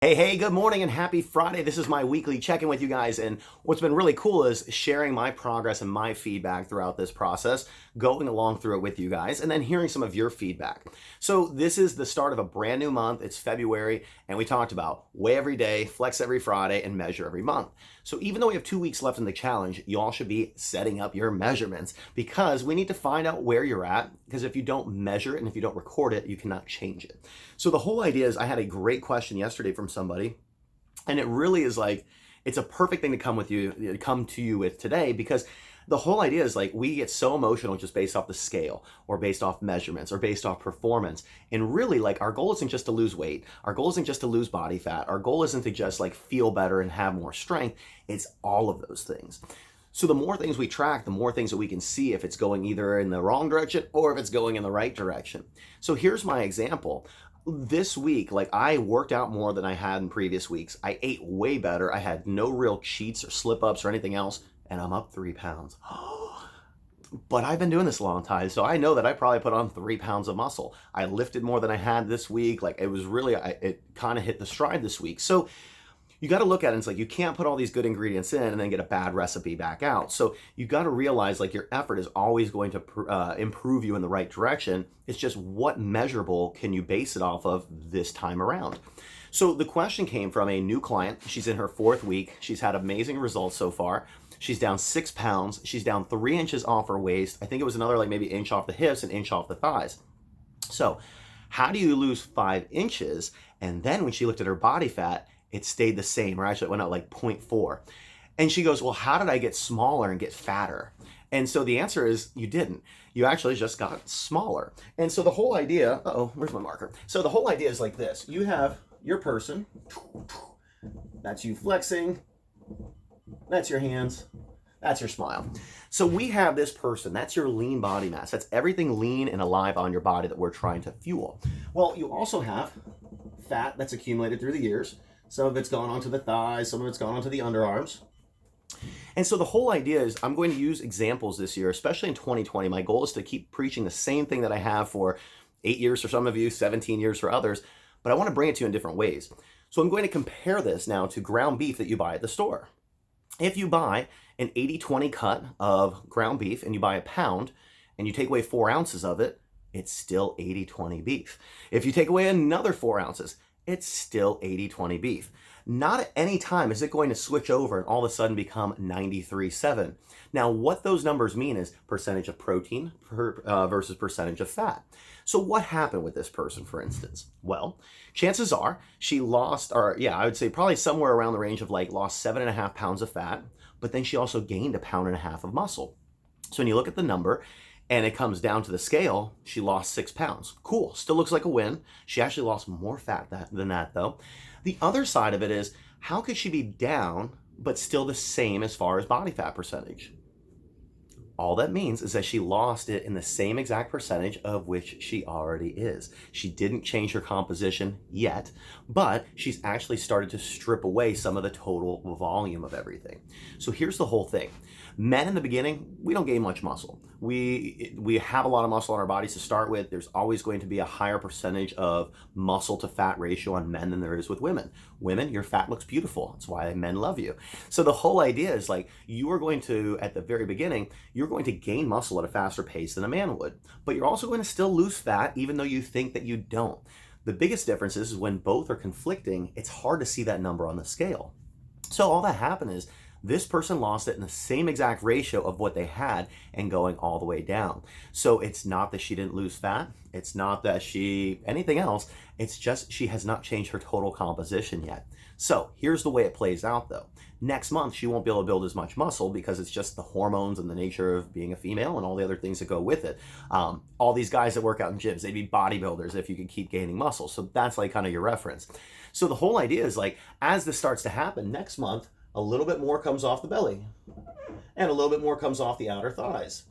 Hey, good morning and happy Friday. This is my weekly check-in with you guys. And what's been really cool is sharing my progress and my feedback throughout this process, going along through it with you guys, and then hearing some of your feedback. So this is the start of a brand new month. It's February, and we talked about weigh every day, flex every Friday, and measure every month. So even though we have 2 weeks left in the challenge, you all should be setting up your measurements because we need to find out where you're at, because if you don't measure it and if you don't record it, you cannot change it. So the whole idea is I had a great question yesterday from somebody, and it really is like it's a perfect thing to come to you with today, because the whole idea is like we get so emotional just based off the scale or based off measurements or based off performance. And really, like, our goal isn't just to lose weight. Our goal isn't just to lose body fat. Our goal isn't to just like feel better and have more strength. It's all of those things. So the more things we track, the more things that we can see if it's going either in the wrong direction or if it's going in the right direction. So here's my example. This week, like, I worked out more than I had in previous weeks. I ate way better. I had no real cheats or slip ups or anything else, and I'm up 3 pounds. But I've been doing this a long time, so I know that I probably put on 3 pounds of muscle. I lifted more than I had this week. Like, it was really, it kind of hit the stride this week. So you got to look at it. It's like you can't put all these good ingredients in and then get a bad recipe back out. So you got to realize, like, your effort is always going to improve you in the right direction. It's just what measurable can you base it off of this time around. So the question came from a new client. She's in her 4th week. She's had amazing results so far. She's down 6 pounds. She's down 3 inches off her waist. I think it was another, like, maybe inch off the hips, an inch off the thighs. So how do you lose 5 inches? And then when she looked at her body fat, it stayed the same, or actually it went out like 0.4. And she goes, well, how did I get smaller and get fatter? And so the answer is you didn't. You actually just got smaller. And so the whole idea, where's my marker? So the whole idea is like this. You have your person, that's you flexing, that's your hands, that's your smile. So we have this person, that's your lean body mass. That's everything lean and alive on your body that we're trying to fuel. Well, you also have fat that's accumulated through the years. Some of it's gone onto the thighs, some of it's gone onto the underarms. And so the whole idea is I'm going to use examples this year, especially in 2020. My goal is to keep preaching the same thing that I have for 8 years for some of you, 17 years for others, but I want to bring it to you in different ways. So I'm going to compare this now to ground beef that you buy at the store. If you buy an 80-20 cut of ground beef and you buy a pound and you take away 4 ounces of it, it's still 80-20 beef. If you take away another 4 ounces, it's still 80-20 beef. Not at any time is it going to switch over and all of a sudden become 93-7. Now, what those numbers mean is percentage of protein versus percentage of fat. So what happened with this person, for instance? Well, chances are she lost, I would say probably somewhere around the range of like lost 7.5 pounds of fat, but then she also gained 1.5 pounds of muscle. So when you look at the number, and it comes down to the scale, she lost 6 pounds. Cool, still looks like a win. She actually lost more fat than that though. The other side of it is, how could she be down but still the same as far as body fat percentage? All that means is that she lost it in the same exact percentage of which she already is. She didn't change her composition yet, but she's actually started to strip away some of the total volume of everything. So here's the whole thing. Men in the beginning, we don't gain much muscle. We have a lot of muscle on our bodies to start with. There's always going to be a higher percentage of muscle to fat ratio on men than there is with women. Women, your fat looks beautiful. That's why men love you. So the whole idea is like you are going to, at the very beginning, you're going to gain muscle at a faster pace than a man would. But you're also going to still lose fat even though you think that you don't. The biggest difference is when both are conflicting, it's hard to see that number on the scale. So all that happened is this person lost it in the same exact ratio of what they had and going all the way down. So it's not that she didn't lose fat. It's not that anything else. It's just she has not changed her total composition yet. So here's the way it plays out though. Next month, she won't be able to build as much muscle because it's just the hormones and the nature of being a female and all the other things that go with it. All these guys that work out in gyms, they'd be bodybuilders if you could keep gaining muscle. So that's like kind of your reference. So the whole idea is like, as this starts to happen next month, a little bit more comes off the belly and a little bit more comes off the outer thighs.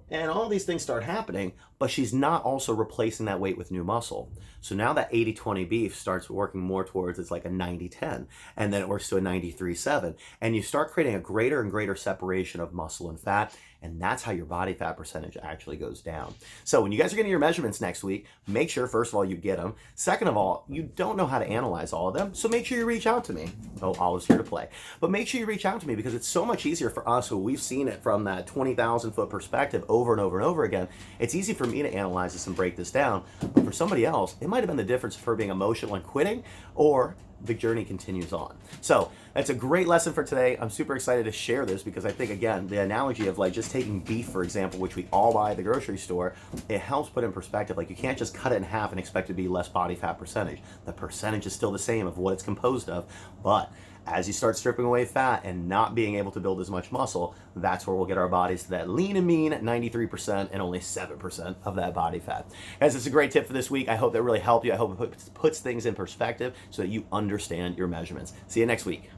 And all these things start happening, but she's not also replacing that weight with new muscle. So now that 80-20 beef starts working more towards, it's like a 90-10, and then it works to a 93-7. And you start creating a greater and greater separation of muscle and fat, And that's how your body fat percentage actually goes down. So when you guys are getting your measurements next week, make sure, first of all, you get them. Second of all, you don't know how to analyze all of them, so make sure you reach out to me. Oh, Olive's here to play. But make sure you reach out to me, because it's so much easier for us who we've seen it from that 20,000 foot perspective over and over and over again. It's easy for me to analyze this and break this down. But for somebody else, it might have been the difference of her being emotional and quitting, or the journey continues on. So that's a great lesson for today. I'm super excited to share this, because I think, again, the analogy of like just taking beef, for example, which we all buy at the grocery store, it helps put in perspective. Like, you can't just cut it in half and expect it to be less body fat percentage. The percentage is still the same of what it's composed of, but as you start stripping away fat and not being able to build as much muscle, that's where we'll get our bodies to that lean and mean at 93% and only 7% of that body fat. Guys, it's a great tip for this week. I hope that really helped you. I hope it puts things in perspective so that you understand your measurements. See you next week.